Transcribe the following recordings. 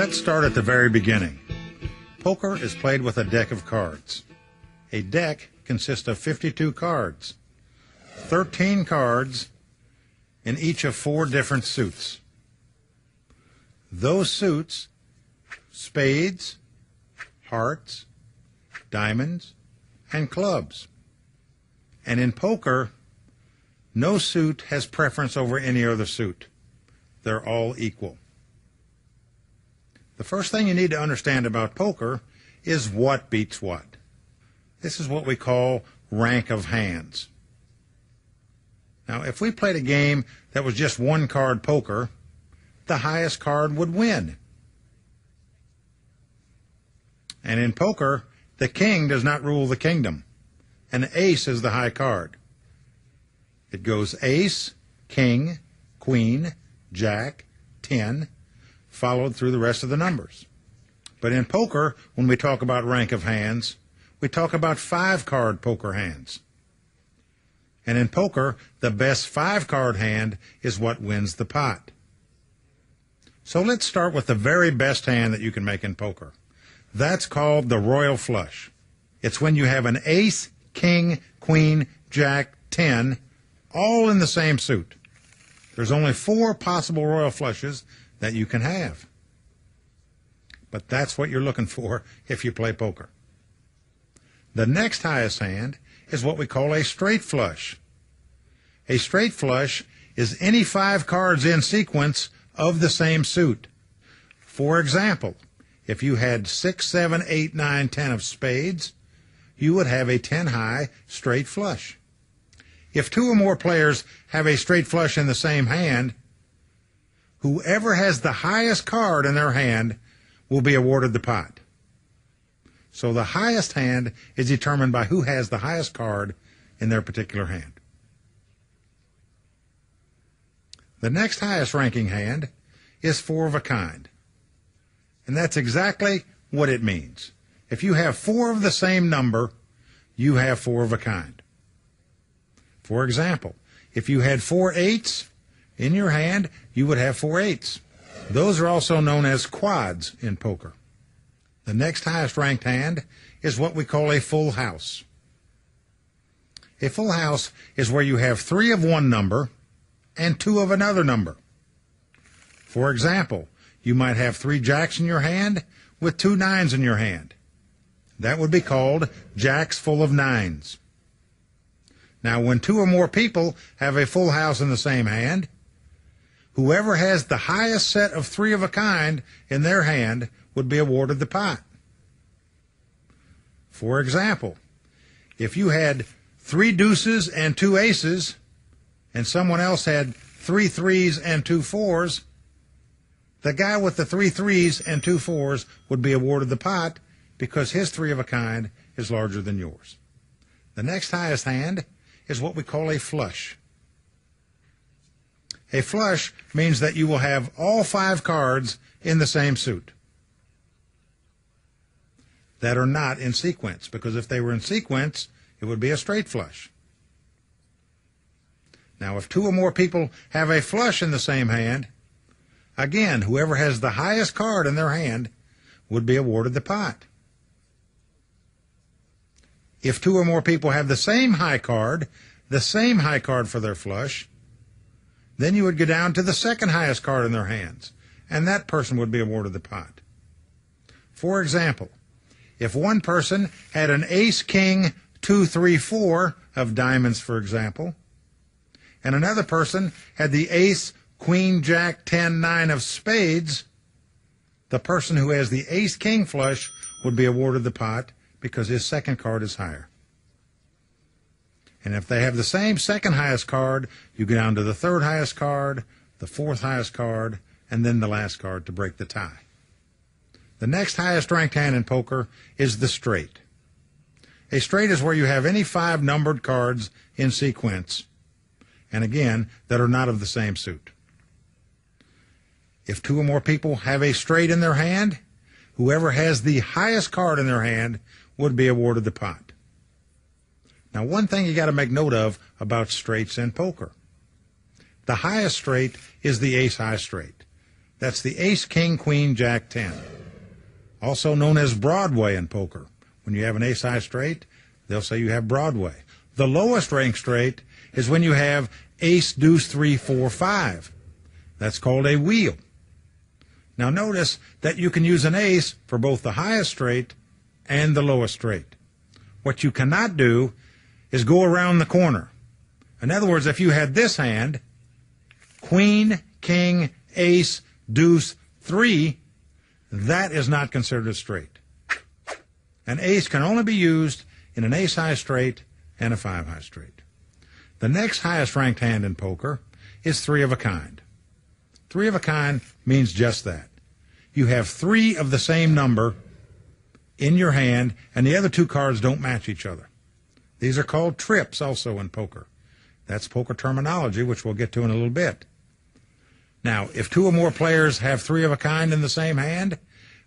Let's start at the very beginning. Poker is played with a deck of cards. A deck consists of 52 cards, 13 cards in each of 4 different suits. Those suits, spades, hearts, diamonds, and clubs. And in poker, no suit has preference over any other suit. They're all equal. The first thing you need to understand about poker is what beats what. This is what we call rank of hands. Now, if we played a game that was just one card poker, the highest card would win. And in poker, the king does not rule the kingdom. An ace is the high card. It goes ace, king, queen, jack, 10, followed through the rest of the numbers. But in poker, when we talk about rank of hands, we talk about 5-card poker hands. And in poker, the best 5-card hand is what wins the pot. So let's start with the very best hand that you can make in poker. That's called the royal flush. It's when you have an ace, king, queen, jack, 10, all in the same suit. There's only 4 possible royal flushes that you can have. But that's what you're looking for if you play poker. The next highest hand is what we call a straight flush. A straight flush is any 5 cards in sequence of the same suit. For example, if you had 6, 7, 8, 9, 10 of spades, you would have a 10 high straight flush. If 2 or more players have a straight flush in the same hand, whoever has the highest card in their hand will be awarded the pot. So the highest hand is determined by who has the highest card in their particular hand. The next highest ranking hand is 4 of a kind. And that's exactly what it means. If you have 4 of the same number, you have 4 of a kind. For example, if you had 4 8s in your hand, you would have 4 8s. Those are also known as quads in poker. The next highest ranked hand is what we call a full house. A full house is where you have 3 of one number and 2 of another number. For example, you might have 3 jacks in your hand with 2 9s in your hand. That would be called jacks full of 9s. Now, when 2 or more people have a full house in the same hand, whoever has the highest set of 3 of a kind in their hand would be awarded the pot. For example, if you had 3 deuces and 2 aces, and someone else had 3 3s and 2 4s, the guy with the 3 3s and 2 4s would be awarded the pot because his 3 of a kind is larger than yours. The next highest hand is what we call a flush. A flush means that you will have all 5 cards in the same suit that are not in sequence, because if they were in sequence, it would be a straight flush. Now, if 2 or more people have a flush in the same hand, again, whoever has the highest card in their hand would be awarded the pot. If 2 or more people have the same high card for their flush, then you would go down to the second highest card in their hands, and that person would be awarded the pot. For example, if one person had an ace, king, 2, 3, 4 of diamonds, for example, and another person had the ace, queen, jack, 10, 9 of spades, the person who has the ace, king flush would be awarded the pot because his second card is higher. And if they have the same second highest card, you go down to the third highest card, the fourth highest card, and then the last card to break the tie. The next highest ranked hand in poker is the straight. A straight is where you have any 5 numbered cards in sequence, and again, that are not of the same suit. If 2 or more people have a straight in their hand, whoever has the highest card in their hand would be awarded the pot. Now, one thing you got to make note of about straights in poker. The highest straight is the ace-high straight. That's the ace, king, queen, jack, 10. Also known as Broadway in poker. When you have an ace high straight, they'll say you have Broadway. The lowest rank straight is when you have ace, deuce, 3, 4, 5. That's called a wheel. Now notice that you can use an ace for both the highest straight and the lowest straight. What you cannot do is go around the corner. In other words, if you had this hand, queen, king, ace, deuce, 3, that is not considered a straight. An ace can only be used in an ace high straight and a 5 high straight. The next highest ranked hand in poker is 3 of a kind. 3 of a kind means just that. You have 3 of the same number in your hand, and the other 2 cards don't match each other. These are called trips also in poker. That's poker terminology, which we'll get to in a little bit. Now, if 2 or more players have 3 of a kind in the same hand,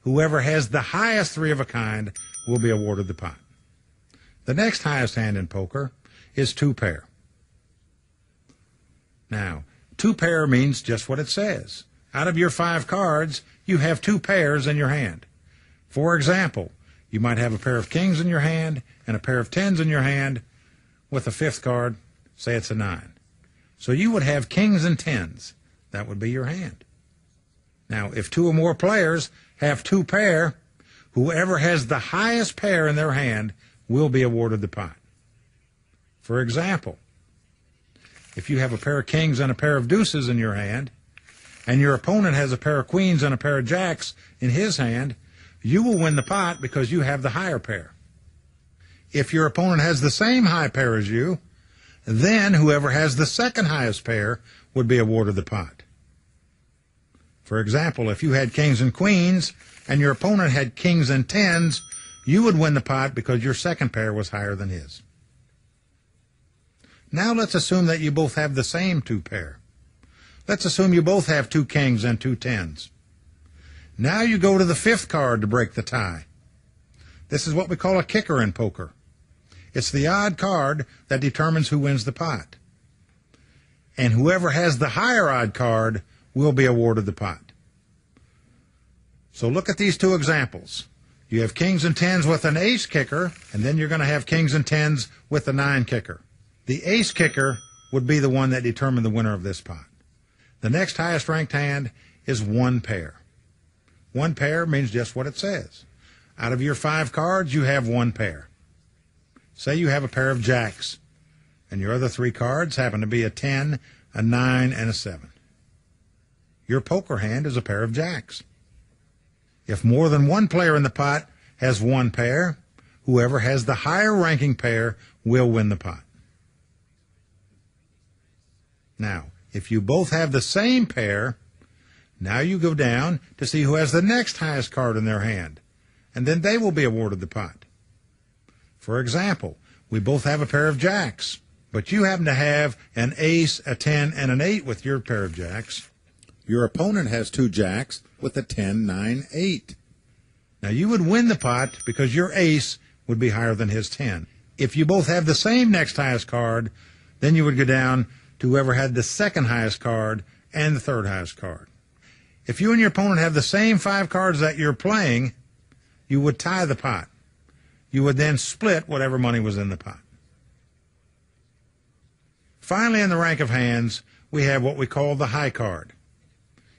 whoever has the highest 3 of a kind will be awarded the pot. The next highest hand in poker is 2 pair. Now, 2 pair means just what it says. Out of your 5 cards, you have 2 pairs in your hand. For example, you might have a pair of kings in your hand and a pair of 10s in your hand with a 5th card, say it's a 9. So you would have kings and 10s. That would be your hand. Now, if 2 or more players have 2 pair, whoever has the highest pair in their hand will be awarded the pot. For example, if you have a pair of kings and a pair of deuces in your hand, and your opponent has a pair of queens and a pair of jacks in his hand, you will win the pot because you have the higher pair. If your opponent has the same high pair as you, then whoever has the second highest pair would be awarded the pot. For example, if you had kings and queens and your opponent had kings and 10s, you would win the pot because your second pair was higher than his. Now let's assume that you both have the same 2 pair. Let's assume you both have 2 kings and 2 10s. Now you go to the 5th card to break the tie. This is what we call a kicker in poker. It's the odd card that determines who wins the pot. And whoever has the higher odd card will be awarded the pot. So look at these 2 examples. You have kings and 10s with an ace kicker, and then you're going to have kings and 10s with a 9 kicker. The ace kicker would be the one that determined the winner of this pot. The next highest ranked hand is 1 pair. 1 pair means just what it says. Out of your 5 cards, you have 1 pair. Say you have a pair of jacks, and your other 3 cards happen to be a 10, a 9, and a 7. Your poker hand is a pair of jacks. If more than 1 player in the pot has 1 pair, whoever has the higher ranking pair will win the pot. Now, if you both have the same pair, now you go down to see who has the next highest card in their hand, and then they will be awarded the pot. For example, we both have a pair of jacks, but you happen to have an ace, a 10, and an 8 with your pair of jacks. Your opponent has 2 jacks with a 10, 9, 8. Now you would win the pot because your ace would be higher than his 10. If you both have the same next highest card, then you would go down to whoever had the second highest card and the third highest card. If you and your opponent have the same 5 cards that you're playing, you would tie the pot. You would then split whatever money was in the pot. Finally, in the rank of hands, we have what we call the high card.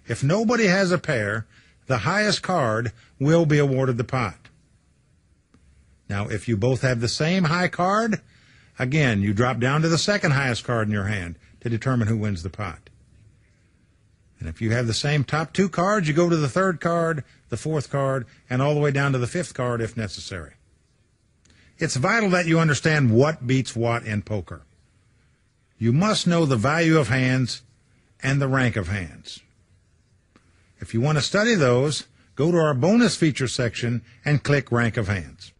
If nobody has a pair, the highest card will be awarded the pot. Now, if you both have the same high card, again, you drop down to the second highest card in your hand to determine who wins the pot. And if you have the same top 2 cards, you go to the 3rd card, the 4th card, and all the way down to the 5th card if necessary. It's vital that you understand what beats what in poker. You must know the value of hands and the rank of hands. If you want to study those, go to our bonus feature section and click Rank of Hands.